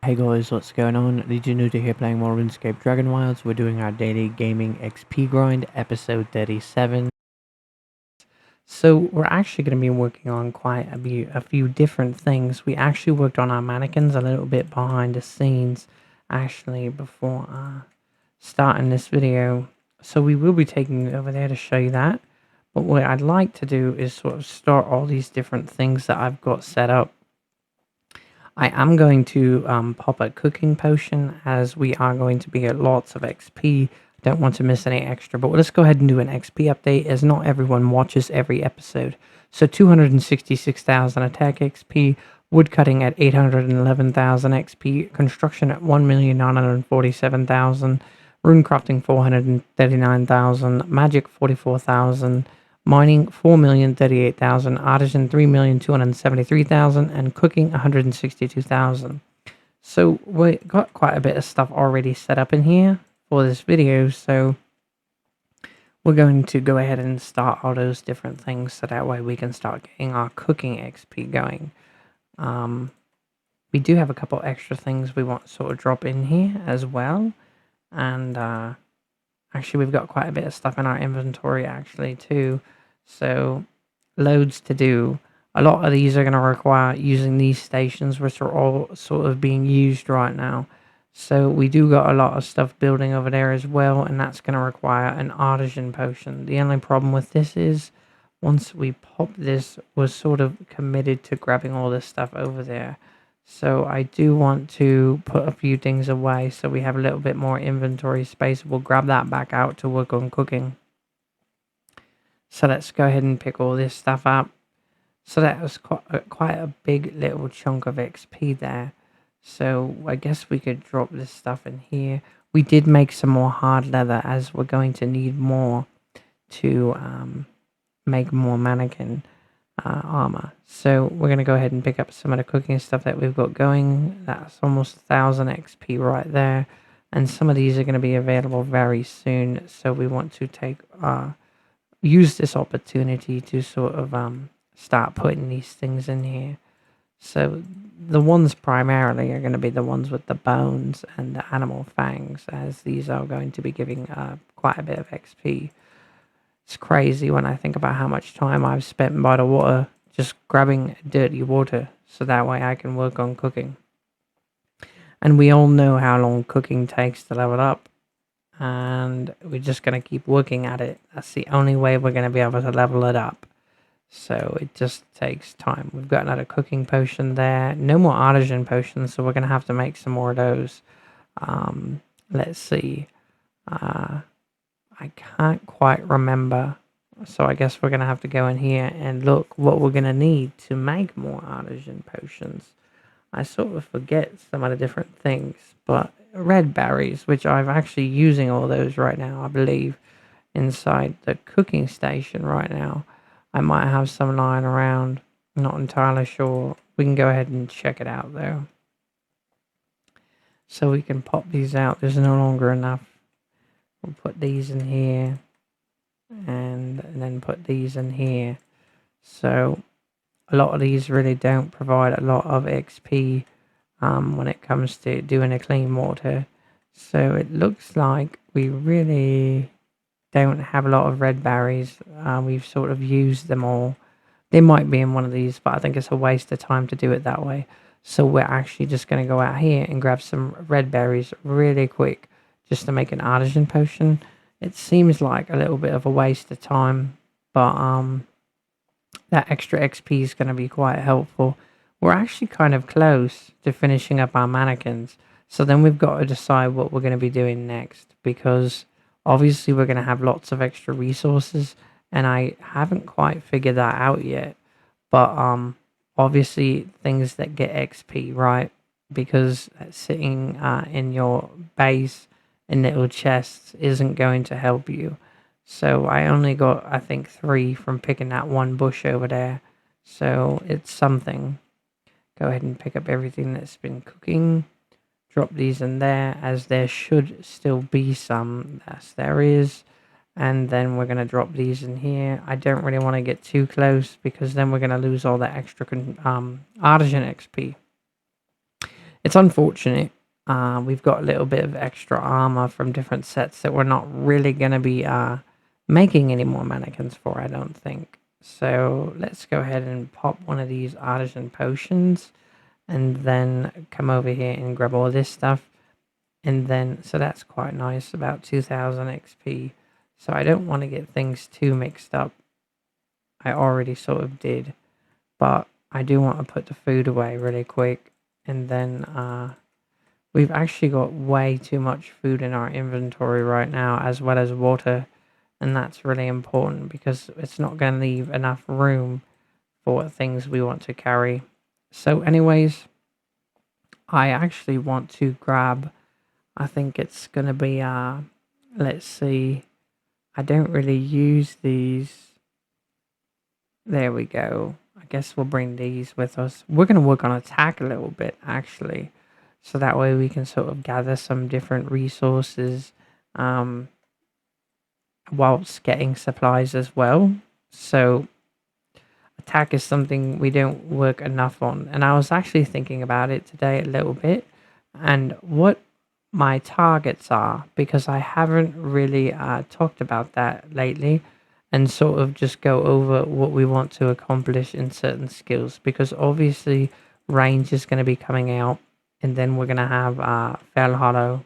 Hey guys, what's going on? Did you new to here playing more RuneScape Dragonwilds? We're doing our daily gaming XP grind, episode 37. So we're actually going to be working on quite a few different things. We actually worked on our mannequins a little bit behind the scenes, actually, before starting this video. So we will be taking it over there to show you that. But what I'd like to do is sort of start all these different things that I've got set up. I am going to pop a cooking potion as we are going to be at lots of XP. Don't want to miss any extra, but let's go ahead and do an XP update as not everyone watches every episode. So 266,000 attack XP, woodcutting at 811,000 XP, construction at 1,947,000, runecrafting 439,000, magic 44,000, mining 4,038,000, artisan 3,273,000, and cooking 162,000. So we got quite a bit of stuff already set up in here for this video, so we're going to go ahead and start all those different things so that way we can start getting our cooking XP going. We do have a couple extra things we want to sort of drop in here as well, and actually we've got quite a bit of stuff in our inventory actually too, so loads to do. A lot of these are going to require using these stations, which are all sort of being used right now. So we do got a lot of stuff building over there as well, and that's going to require an artisan potion. The only problem with this is once we pop this, we're sort of committed to grabbing all this stuff over there. So I do want to put a few things away so we have a little bit more inventory space. We'll grab that back out to work on cooking. So let's go ahead and pick all this stuff up. So that was quite a big little chunk of XP there. So I guess we could drop this stuff in here. We did make some more hard leather as we're going to need more to make more mannequin armor. So we're going to go ahead and pick up some of the cooking stuff that we've got going. That's almost 1,000 XP right there. And some of these are going to be available very soon. So we want to use this opportunity to sort of start putting these things in here. So the ones primarily are going to be the ones with the bones and the animal fangs, as these are going to be giving quite a bit of XP. It's crazy when I think about how much time I've spent by the water just grabbing dirty water so that way I can work on cooking. And we all know how long cooking takes to level up, and we're just going to keep working at it. That's the only way we're going to be able to level it up. So it just takes time. We've got another cooking potion there. No more artisan potions, so we're going to have to make some more of those. Let's see. I can't quite remember. So I guess we're going to have to go in here and look what we're going to need to make more artisan potions. I sort of forget some of the different things, but red berries, which I'm actually using all those right now, I believe, inside the cooking station right now. I might have some lying around, not entirely sure. We can go ahead and check it out though. So we can pop these out. There's no longer enough. We'll put these in here and then put these in here. So a lot of these really don't provide a lot of XP when it comes to doing a clean water. So it looks like we really don't have a lot of red berries. We've sort of used them all. They might be in one of these, but I think it's a waste of time to do it that way. So we're actually just going to go out here and grab some red berries really quick just to make an artisan potion. It seems like a little bit of a waste of time, but that extra XP is going to be quite helpful. We're actually kind of close to finishing up our mannequins. So then we've got to decide what we're going to be doing next, because obviously we're going to have lots of extra resources, and I haven't quite figured that out yet. But obviously things that get XP, right? Because sitting in your base in little chests isn't going to help you. So I only got, I think, 3 from picking that one bush over there. So it's something. Go ahead and pick up everything that's been cooking. Drop these in there, as there should still be some. Yes, there is. And then we're going to drop these in here. I don't really want to get too close, because then we're going to lose all that extra artisan XP. It's unfortunate. We've got a little bit of extra armor from different sets that we're not really going to be making any more mannequins for, I don't think. So let's go ahead and pop one of these artisan potions and then come over here and grab all this stuff. And then, so that's quite nice, about 2000 XP. So I don't want to get things too mixed up. I already sort of did, but I do want to put the food away really quick. And then we've actually got way too much food in our inventory right now, as well as water. And that's really important because it's not going to leave enough room for things we want to carry. So anyways, I actually want to grab, I think it's going to be, let's see, I don't really use these. There we go. I guess we'll bring these with us. We're going to work on attack a little bit, actually. So that way we can sort of gather some different resources whilst getting supplies as well. So attack is something we don't work enough on. And I was actually thinking about it today a little bit. And what my targets are, because I haven't really talked about that lately, and sort of just go over what we want to accomplish in certain skills, because obviously range is going to be coming out, and then we're going to have Fell Hollow.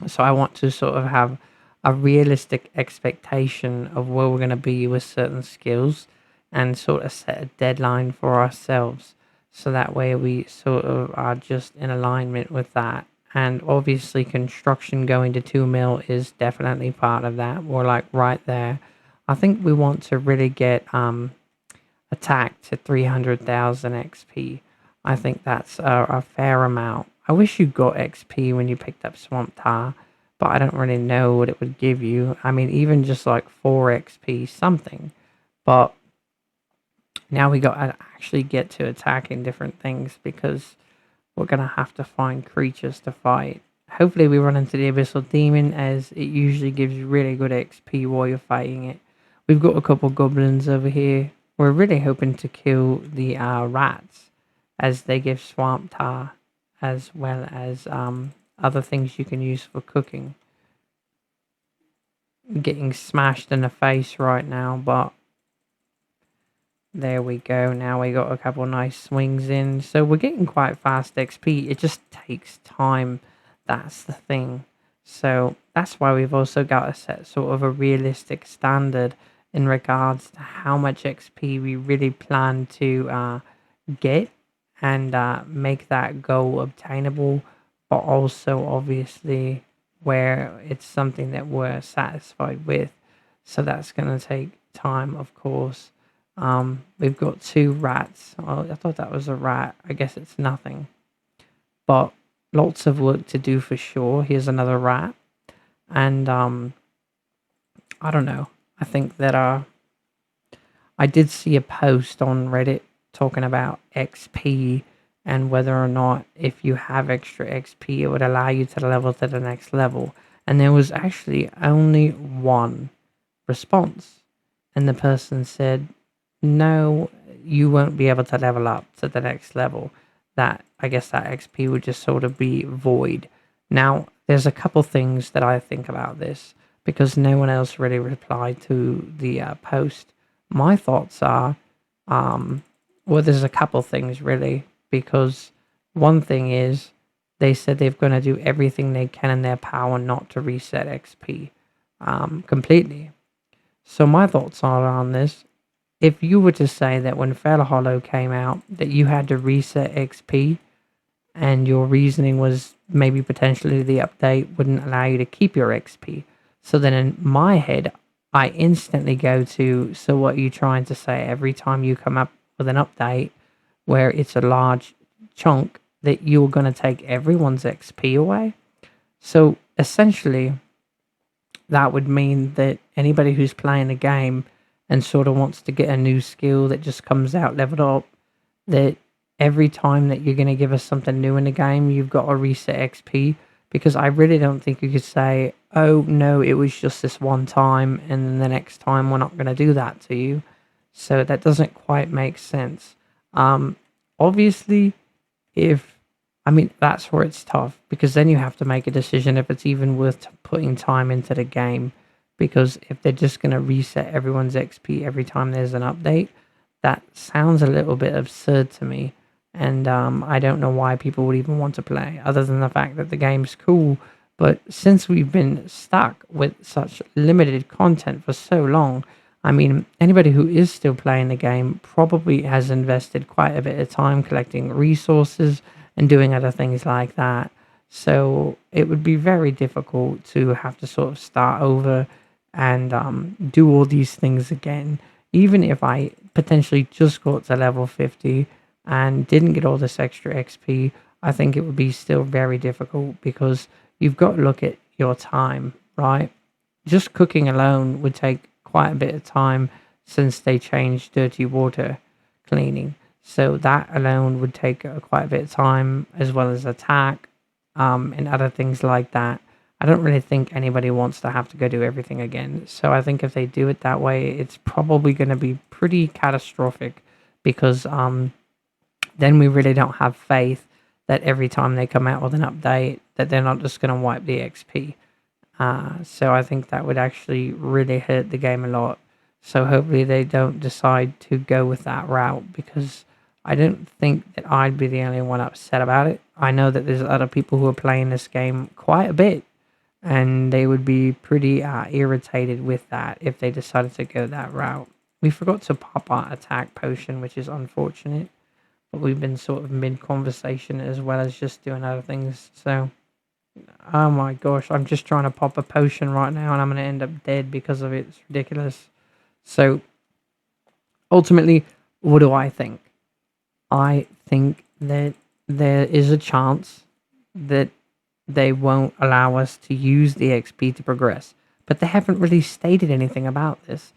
So I want to sort of have a realistic expectation of where we're going to be with certain skills and sort of set a deadline for ourselves. So that way we sort of are just in alignment with that. And obviously construction going to 2 mil is definitely part of that. We're like right there. I think we want to really get attack to 300,000 XP. I think that's a fair amount. I wish you got XP when you picked up Swamp Tar, but I don't really know what it would give you. I mean, even just like 4 XP something. But now we got to actually get to attacking different things, because we're going to have to find creatures to fight. Hopefully we run into the Abyssal Demon, as it usually gives you really good XP while you're fighting it. We've got a couple goblins over here. We're really hoping to kill the rats, as they give swamp tar, as well as other things you can use for cooking. Getting smashed in the face right now, but there we go. Now we got a couple nice swings in. So we're getting quite fast XP. It just takes time. That's the thing. So that's why we've also got to set sort of a realistic standard in regards to how much XP we really plan to get, and make that goal obtainable, but also obviously where it's something that we're satisfied with. So that's going to take time, of course. We've got 2 rats. Oh, I thought that was a rat. I guess it's nothing. But lots of work to do for sure. Here's another rat. And I don't know. I think that I did see a post on Reddit talking about XP and whether or not if you have extra XP it would allow you to level to the next level. And there was actually only one response. And the person said, no, you won't be able to level up to the next level. That, I guess that XP would just sort of be void. Now, there's a couple things that I think about this, because no one else really replied to the post. My thoughts are, well, there's a couple things really, because one thing is they said they're going to do everything they can in their power not to reset XP completely. So my thoughts are on this. If you were to say that when Fell Hollow came out that you had to reset XP, and your reasoning was maybe potentially the update wouldn't allow you to keep your XP, so then in my head I instantly go to, so what are you trying to say? Every time you come up with an update where it's a large chunk, that you're going to take everyone's XP away? So essentially that would mean that anybody who's playing the game and sort of wants to get a new skill that just comes out leveled up, that every time that you're going to give us something new in the game, you've got to reset XP. Because I really don't think you could say, oh no, it was just this one time and then the next time we're not going to do that to you. So that doesn't quite make sense. Obviously, if I mean, that's where it's tough because then you have to make a decision if it's even worth putting time into the game. Because if they're just going to reset everyone's XP every time there's an update, that sounds a little bit absurd to me. And I don't know why people would even want to play, other than the fact that the game's cool. But since we've been stuck with such limited content for so long, I mean, anybody who is still playing the game probably has invested quite a bit of time collecting resources and doing other things like that. So it would be very difficult to have to sort of start over and do all these things again. Even if I potentially just got to level 50 and didn't get all this extra XP, I think it would be still very difficult because you've got to look at your time, right? Just cooking alone would take quite a bit of time since they changed dirty water cleaning. So that alone would take quite a bit of time, as well as attack and other things like that. I don't really think anybody wants to have to go do everything again. So I think if they do it that way, it's probably going to be pretty catastrophic because then we really don't have faith that every time they come out with an update that they're not just going to wipe the XP. So I think that would actually really hurt the game a lot. So hopefully they don't decide to go with that route because I don't think that I'd be the only one upset about it. I know that there's other people who are playing this game quite a bit and they would be pretty irritated with that if they decided to go that route. We forgot to pop our attack potion, which is unfortunate, but we've been sort of mid-conversation as well as just doing other things. So, oh my gosh, I'm just trying to pop a potion right now and I'm going to end up dead because of it. It's ridiculous. So, ultimately, what do I think? I think that there is a chance that they won't allow us to use the XP to progress, but they haven't really stated anything about this.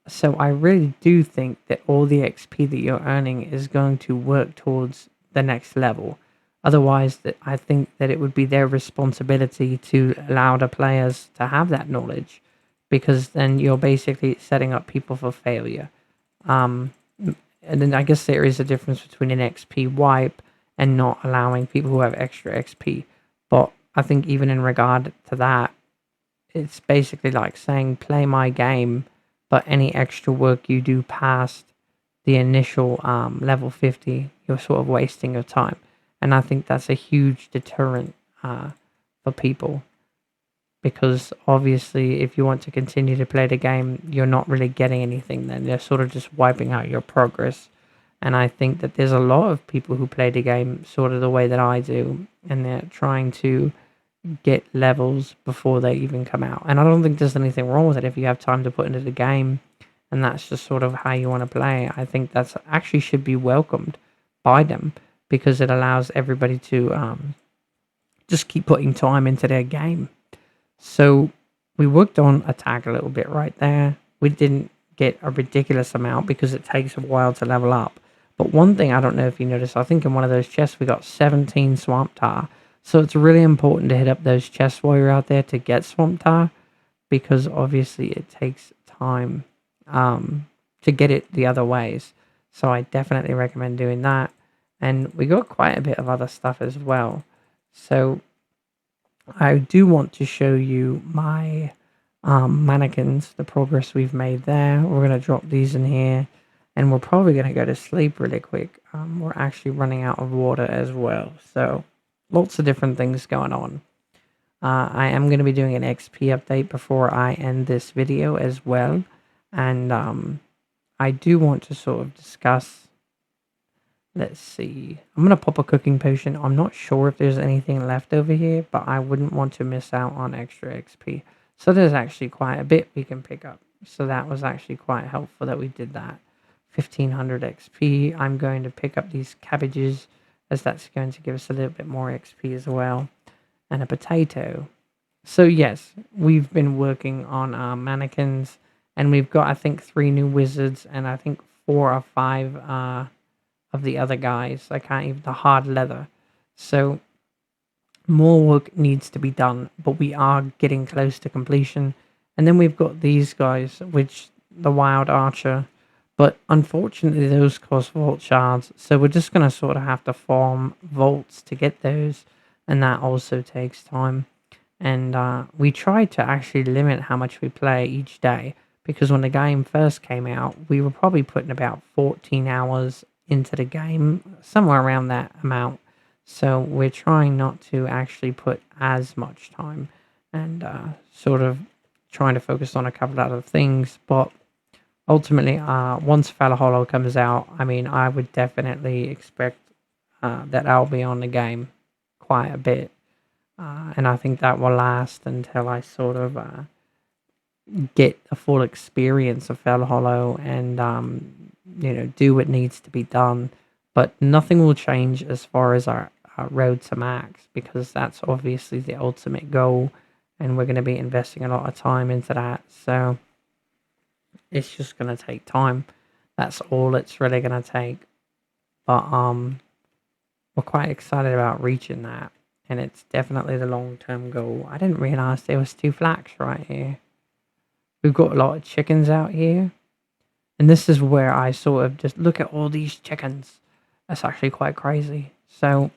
So I really do think that all the XP that you're earning is going to work towards the next level. Otherwise, that I think that it would be their responsibility to allow the players to have that knowledge, because then you're basically setting up people for failure. And then I guess there is a difference between an XP wipe and not allowing people who have extra XP. But I think even in regard to that, it's basically like saying play my game, but any extra work you do past the initial level 50, you're sort of wasting your time. And I think that's a huge deterrent for people. Because obviously, if you want to continue to play the game, you're not really getting anything then. They're sort of just wiping out your progress. And I think that there's a lot of people who play the game sort of the way that I do. And they're trying to get levels before they even come out. And I don't think there's anything wrong with it if you have time to put into the game. And that's just sort of how you want to play. I think that's actually should be welcomed by them. Because it allows everybody to just keep putting time into their game. So we worked on attack a little bit right there. We didn't get a ridiculous amount because it takes a while to level up. But one thing I don't know if you noticed, I think in one of those chests we got 17 swamp tar. So it's really important to hit up those chests while you're out there to get swamp tar, because obviously it takes time to get it the other ways. So I definitely recommend doing that. And we got quite a bit of other stuff as well. So I do want to show you my mannequins, the progress we've made there. We're going to drop these in here. And we're probably going to go to sleep really quick. We're actually running out of water as well. So lots of different things going on. I am going to be doing an XP update before I end this video as well. And I do want to sort of discuss. Let's see. I'm going to pop a cooking potion. I'm not sure if there's anything left over here, but I wouldn't want to miss out on extra XP. So there's actually quite a bit we can pick up. So that was actually quite helpful that we did that. 1500 XP. I'm going to pick up these cabbages, as that's going to give us a little bit more XP as well. And a potato. So yes, we've been working on our mannequins. And we've got, I think, 3 new wizards. And I think 4 or 5... of the other guys. I can't even, the hard leather. So more work needs to be done, but we are getting close to completion. And then we've got these guys, which the wild archer But unfortunately, those cost vault shards, so we're just going to sort of have to farm vaults to get those, and that also takes time. And we tried to actually limit how much we play each day, because when the game first came out, we were probably putting about 14 hours into the game, somewhere around that amount. So we're trying not to actually put as much time, and sort of trying to focus on a couple of other things. But ultimately, once Valhalla comes out, I mean, I would definitely expect that I'll be on the game quite a bit. And I think that will last until I sort of get a full experience of Valhalla and, do what needs to be done. But nothing will change as far as our road to max, because that's obviously the ultimate goal. And we're going to be investing a lot of time into that. So it's just going to take time. That's all it's really going to take. But we're quite excited about reaching that. And it's definitely the long-term goal. I didn't realize there was 2 flax right here. We've got a lot of chickens out here. And this is where I sort of just look at all these chickens. That's actually quite crazy. So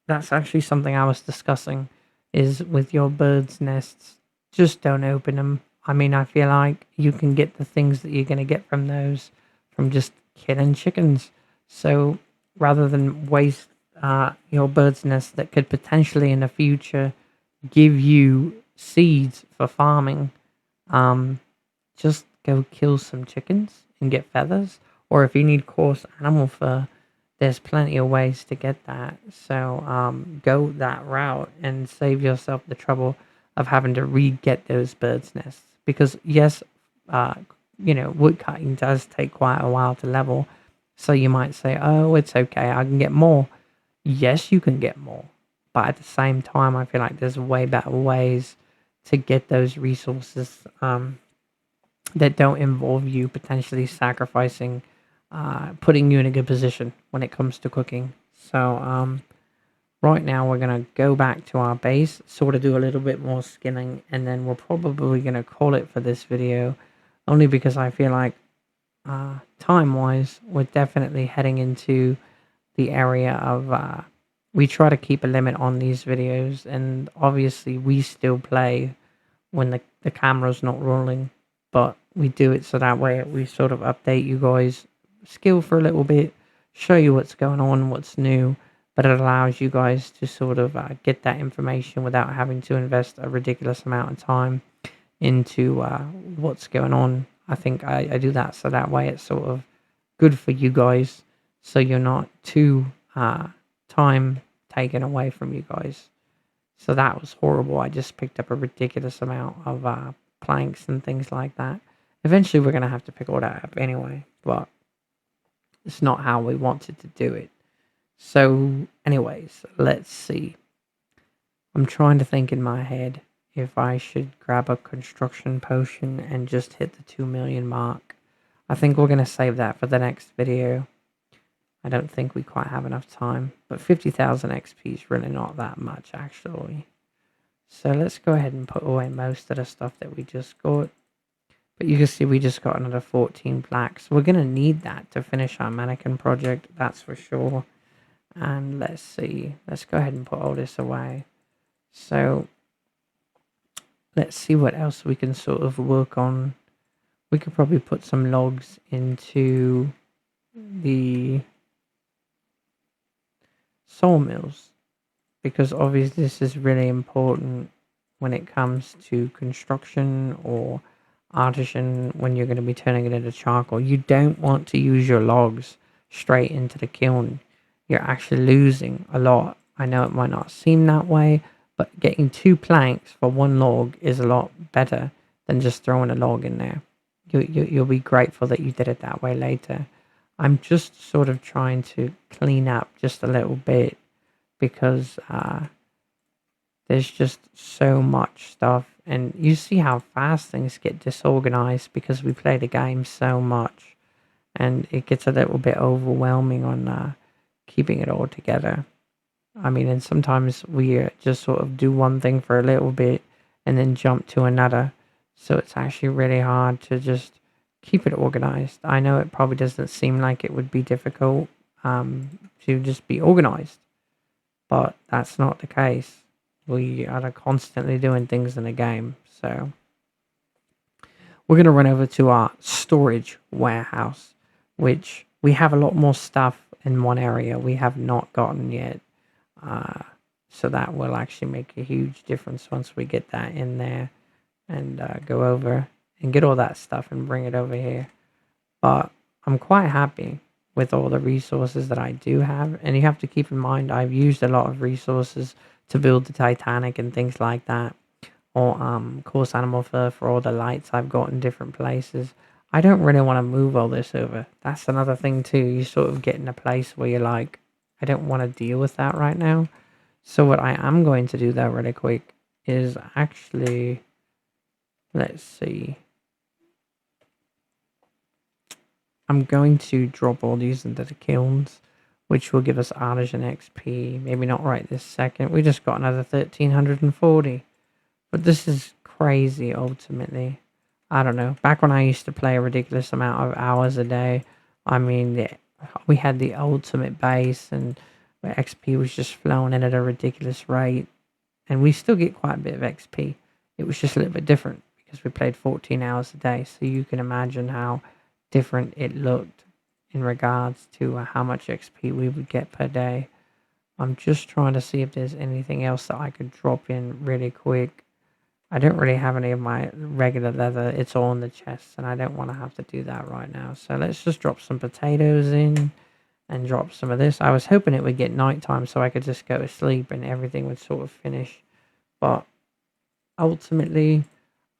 that's actually something I was discussing, is with your birds' nests, just don't open them. I mean, I feel like you can get the things that you're going to get from those from just killing chickens. So rather than waste your bird's nest that could potentially in the future give you seeds for farming, just go kill some chickens and get feathers. Or if you need coarse animal fur, there's plenty of ways to get that. So go that route and save yourself the trouble of having to re-get those birds' nests. Because yes, wood cutting does take quite a while to level. So you might say, oh, it's okay, I can get more. Yes, you can get more. But at the same time, I feel like there's way better ways to get those resources that don't involve you potentially sacrificing, putting you in a good position when it comes to cooking. So right now we're going to go back to our base, sort of do a little bit more skinning, and then we're probably going to call it for this video, only because I feel like time-wise, we're definitely heading into the area of we try to keep a limit on these videos, and obviously we still play when the camera's not rolling, but we do it so that way we sort of update you guys, skill for a little bit, show you what's going on, what's new, but it allows you guys to sort of get that information without having to invest a ridiculous amount of time into what's going on. I think I do that so that way it's sort of good for you guys, so you're not too time taken away from you guys. So that was horrible. I just picked up a ridiculous amount of planks and things like that. Eventually we're going to have to pick all that up anyway, but it's not how we wanted to do it. So anyways, let's see. I'm trying to think in my head if I should grab a construction potion and just hit the 2 million mark. I think we're going to save that for the next video. I don't think we quite have enough time, but 50,000 XP is really not that much actually. So let's go ahead and put away most of the stuff that we just got. But you can see we just got another 14 plaques. We're going to need that to finish our mannequin project, that's for sure. And let's see. Let's go ahead and put all this away. So let's see what else we can sort of work on. We could probably put some logs into the sawmills, because obviously this is really important when it comes to construction or artisan, when you're going to be turning it into charcoal. You don't want to use your logs straight into the kiln. You're actually losing a lot. I know it might not seem that way, but getting 2 planks for 1 log is a lot better than just throwing a log in there. You'll be grateful that you did it that way later. I'm just sort of trying to clean up just a little bit, because there's just so much stuff, and you see how fast things get disorganized because we play the game so much, and it gets a little bit overwhelming on keeping it all together. I mean, and sometimes we just sort of do one thing for a little bit and then jump to another, so it's actually really hard to just keep it organized. I know it probably doesn't seem like it would be difficult to just be organized, but that's not the case. We are constantly doing things in the game. So we're going to run over to our storage warehouse, which we have a lot more stuff in one area we have not gotten yet. So that will actually make a huge difference once we get that in there and go over and get all that stuff and bring it over here. But I'm quite happy with all the resources that I do have. And you have to keep in mind, I've used a lot of resources to build the Titanic and things like that. Or coarse animal fur for all the lights I've got in different places. I don't really want to move all this over. That's another thing too. You sort of get in a place where you're like, I don't want to deal with that right now. So what I am going to do though really quick is actually, let's see. I'm going to drop all these into the kilns, which will give us artisan XP. Maybe not right this second. We just got another 1340. But this is crazy, ultimately. I don't know. Back when I used to play a ridiculous amount of hours a day, I mean, we had the ultimate base, and XP was just flowing in at a ridiculous rate. And we still get quite a bit of XP. It was just a little bit different because we played 14 hours a day. So you can imagine how different it looked in regards to how much XP we would get per day. I'm just trying to see if there's anything else that I could drop in really quick. I don't really have any of my regular leather. It's all in the chests, and I don't want to have to do that right now. So let's just drop some potatoes in and drop some of this. I was hoping it would get nighttime so I could just go to sleep and everything would sort of finish. But ultimately,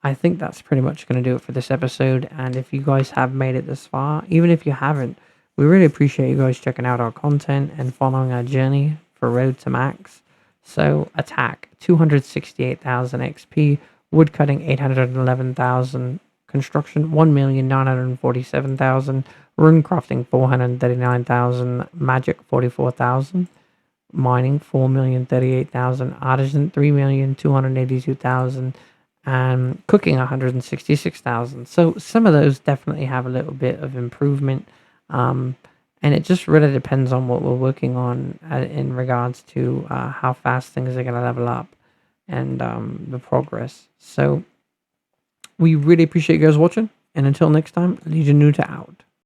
I think that's pretty much going to do it for this episode. And if you guys have made it this far, even if you haven't, we really appreciate you guys checking out our content and following our journey for Road to Max. So attack 268,000 XP, woodcutting 811,000, construction 1,947,000, rune crafting 439,000, magic 44,000, mining 4,038,000, artisan 3,282,000, and cooking 166,000. So some of those definitely have a little bit of improvement. And it just really depends on what we're working on in regards to how fast things are going to level up and the progress. So we really appreciate you guys watching. And until next time, Legion Nuta out.